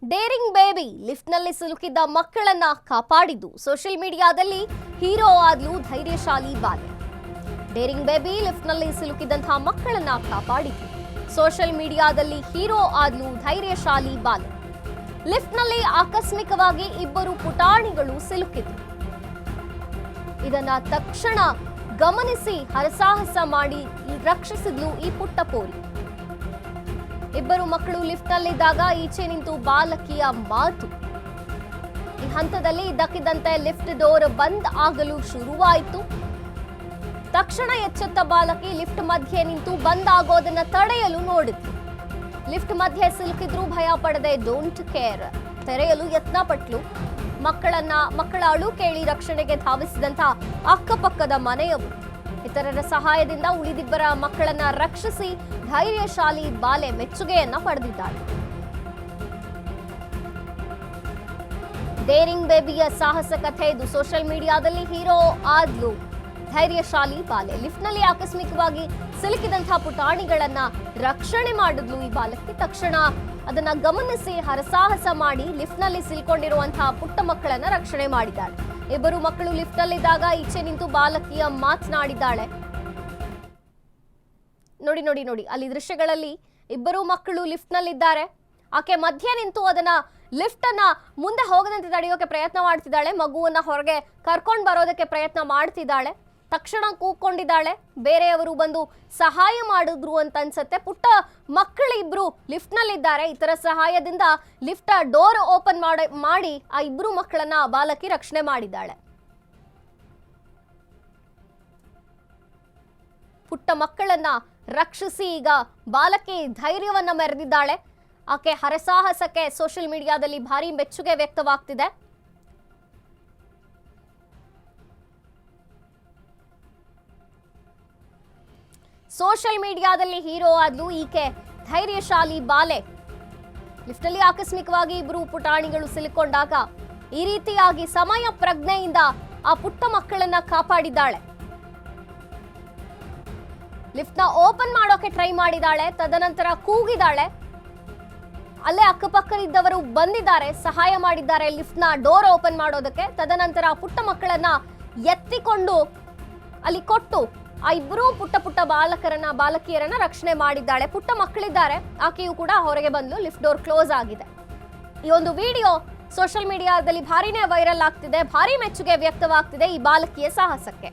Daring baby ಲಿಫ್ಟ್ನಲ್ಲಿ ಸಿಲುಕಿದ್ದ ಮಕ್ಕಳನ್ನ ಕಾಪಾಡಿದ್ದು social ಮೀಡಿಯಾದಲ್ಲಿ ಹೀರೋ ಆದ್ಲು ಧೈರ್ಯಶಾಲಿ ಬಾಲೆ. ಡೇರಿಂಗ್ ಬೇಬಿ ಲಿಫ್ಟ್ನಲ್ಲಿ ಸಿಲುಕಿದಂತಹ ಮಕ್ಕಳನ್ನ ಕಾಪಾಡಿದ್ದು ಸೋಷಿಯಲ್ ಮೀಡಿಯಾದಲ್ಲಿ ಹೀರೋ ಆದ್ಲು ಧೈರ್ಯಶಾಲಿ ಬಾಲೆ. ಲಿಫ್ಟ್ನಲ್ಲಿ ಆಕಸ್ಮಿಕವಾಗಿ ಇಬ್ಬರು ಪುಟಾಣಿಗಳು ಸಿಲುಕಿದ್ರು. ಇದನ್ನ ತಕ್ಷಣ ಗಮನಿಸಿ ಹರಸಾಹಸ ಮಾಡಿ ರಕ್ಷಿಸಿದ್ಲು ಈ ಪುಟ್ಟ ಪೋರಿ. ಇಬ್ಬರು ಮಕ್ಕಳು ಲಿಫ್ಟ್ನಲ್ಲಿದ್ದಾಗ ಈಚೆ ನಿಂತು ಬಾಲಕಿಯ ಮಾತು. ಈ ಹಂತದಲ್ಲಿ ಇದ್ದಕ್ಕಿದ್ದಂತೆ ಲಿಫ್ಟ್ ಡೋರ್ ಬಂದ್ ಆಗಲು ಶುರುವಾಯಿತು. ತಕ್ಷಣ ಎಚ್ಚೆತ್ತ ಬಾಲಕಿ ಲಿಫ್ಟ್ ಮಧ್ಯೆ ನಿಂತು ಬಂದ್ ಆಗೋದನ್ನ ತಡೆಯಲು ನೋಡಿದ್ರು. ಲಿಫ್ಟ್ ಮಧ್ಯೆ ಸಿಲುಕಿದ್ರು ಭಯ ಪಡದೆ ಡೋಂಟ್ ಕೇರ್ ತೆರೆಯಲು ಯತ್ನ ಪಟ್ಲು. ಮಕ್ಕಳ ಅಳು ಕೇಳಿ ರಕ್ಷಣೆಗೆ ಧಾವಿಸಿದಂತ ಅಕ್ಕಪಕ್ಕದ ಮನೆಯವರು ಇತರರ ಸಹಾಯದಿಂದ ಉಳಿದಿಬ್ಬರ ಮಕ್ಕಳನ್ನ ರಕ್ಷಿಸಿ ಧೈರ್ಯಶಾಲಿ ಬಾಲೆ ಮೆಚ್ಚುಗೆಯನ್ನ ಪಡೆದಿದ್ದಾಳೆ. ಡೇರಿಂಗ್ ಬೇಬಿಯ ಸಾಹಸ ಕಥೆ ಇದು. ಸೋಷಿಯಲ್ ಮೀಡಿಯಾದಲ್ಲಿ ಹೀರೋ ಆದ್ಲು ಧೈರ್ಯಶಾಲಿ ಬಾಲೆ. ಲಿಫ್ಟ್ನಲ್ಲಿ ಆಕಸ್ಮಿಕವಾಗಿ ಸಿಲುಕಿದಂತಹ ಪುಟಾಣಿಗಳನ್ನ ರಕ್ಷಣೆ ಮಾಡಿದ್ಲು ಈ ಬಾಲಕಿ. ತಕ್ಷಣ ಅದನ್ನ ಗಮನಿಸಿ ಹರಸಾಹಸ ಮಾಡಿ ಲಿಫ್ಟ್ನಲ್ಲಿ ಸಿಲ್ಕೊಂಡಿರುವಂತಹ ಪುಟ್ಟ ಮಕ್ಕಳನ್ನ ರಕ್ಷಣೆ ಮಾಡಿದ್ದಾಳೆ. ಇಬ್ಬರು ಮಕ್ಕಳು ಲಿಫ್ಟ್ನಲ್ಲಿದ್ದಾಗ ಈಚೆ ನಿಂತು ಬಾಲಕಿಯ ಮಾತನಾಡಿದ್ದಾಳೆ. ನೋಡಿ ನೋಡಿ ನೋಡಿ ಅಲ್ಲಿ ದೃಶ್ಯಗಳಲ್ಲಿ ಇಬ್ಬರು ಮಕ್ಕಳು ಲಿಫ್ಟ್ನಲ್ಲಿದ್ದಾರೆ. ಆಕೆ ಮಧ್ಯೆ ನಿಂತು ಅದನ್ನ ಲಿಫ್ಟ್ ಅನ್ನ ಮುಂದೆ ಹೋಗದಂತೆ ತಡೆಯೋಕೆ ಪ್ರಯತ್ನ ಮಾಡ್ತಿದ್ದಾಳೆ. ಮಗುವನ್ನ ಹೊರಗೆ ಕರ್ಕೊಂಡು ಬರೋದಕ್ಕೆ ಪ್ರಯತ್ನ ಮಾಡ್ತಿದ್ದಾಳೆ. ತಕ್ಷಣ ಕೂಕೊಂಡಿದ್ದಾಳೆ. ಬೇರೆಯವರು ಬಂದು ಸಹಾಯ ಮಾಡಿದ್ರು ಅಂತ ಅನ್ಸತ್ತೆ. ಪುಟ್ಟ ಮಕ್ಕಳಿಬ್ರು ಲಿಫ್ಟ್ನಲ್ಲಿದ್ದಾರೆ. ಇತರ ಸಹಾಯದಿಂದ ಲಿಫ್ಟ್ ಡೋರ್ ಓಪನ್ ಮಾಡಿ ಆ ಇಬ್ರು ಮಕ್ಕಳನ್ನ ಬಾಲಕಿ ರಕ್ಷಣೆ ಮಾಡಿದ್ದಾಳೆ. ಪುಟ್ಟ ಮಕ್ಕಳನ್ನ ರಕ್ಷಿಸಿ ಈಗ ಬಾಲಕಿ ಧೈರ್ಯವನ್ನ ಮೆರೆದಿದ್ದಾಳೆ. ಆಕೆ ಹರಸಾಹಸಕ್ಕೆ ಸೋಷಿಯಲ್ ಮೀಡಿಯಾದಲ್ಲಿ ಭಾರಿ ಮೆಚ್ಚುಗೆ ವ್ಯಕ್ತವಾಗ್ತಿದೆ. ಸೋಷಿಯಲ್ ಮೀಡಿಯಾದಲ್ಲಿ ಹೀರೋ ಆದ್ಲು ಈಕೆ ಧೈರ್ಯಶಾಲಿ ಬಾಲೆ. ಲಿಫ್ಟಲ್ಲಿ ಆಕಸ್ಮಿಕವಾಗಿ ಇಬ್ಬರು ಪುಟಾಣಿಗಳು ಸಿಲುಕೊಂಡಾಗ ಈ ರೀತಿಯಾಗಿ ಸಮಯ ಪ್ರಜ್ಞೆಯಿಂದ ಆ ಪುಟ್ಟ ಮಕ್ಕಳನ್ನ ಕಾಪಾಡಿದ್ದಾಳೆ. ಲಿಫ್ಟ್ನ ಓಪನ್ ಮಾಡೋಕೆ ಟ್ರೈ ಮಾಡಿದಾಳೆ. ತದನಂತರ ಕೂಗಿದಾಳೆ. ಅಲ್ಲೇ ಅಕ್ಕಪಕ್ಕದವರು ಬಂದಿದ್ದಾರೆ, ಸಹಾಯ ಮಾಡಿದ್ದಾರೆ ಲಿಫ್ಟ್ನ ಡೋರ್ ಓಪನ್ ಮಾಡೋದಕ್ಕೆ. ತದನಂತರ ಪುಟ್ಟ ಮಕ್ಕಳನ್ನ ಎತ್ತಿಕೊಂಡು ಅಲ್ಲಿ ಕೊಟ್ಟು ಆ ಇಬ್ಬರೂ ಪುಟ್ಟ ಬಾಲಕಿಯರನ್ನ ರಕ್ಷಣೆ ಮಾಡಿದ್ದಾಳೆ. ಪುಟ್ಟ ಮಕ್ಕಳಿದ್ದಾರೆ. ಆಕೆಯು ಕೂಡ ಹೊರಗೆ ಬಂದು ಲಿಫ್ಟ್ ಡೋರ್ ಕ್ಲೋಸ್ ಆಗಿದೆ. ಈ ಒಂದು ವಿಡಿಯೋ ಸೋಷಿಯಲ್ ಮೀಡಿಯಾದಲ್ಲಿ ಭಾರಿನೇ ವೈರಲ್ ಆಗ್ತಿದೆ. ಭಾರಿ ಮೆಚ್ಚುಗೆ ವ್ಯಕ್ತವಾಗ್ತಿದೆ ಈ ಬಾಲಕಿಯ ಸಾಹಸಕ್ಕೆ.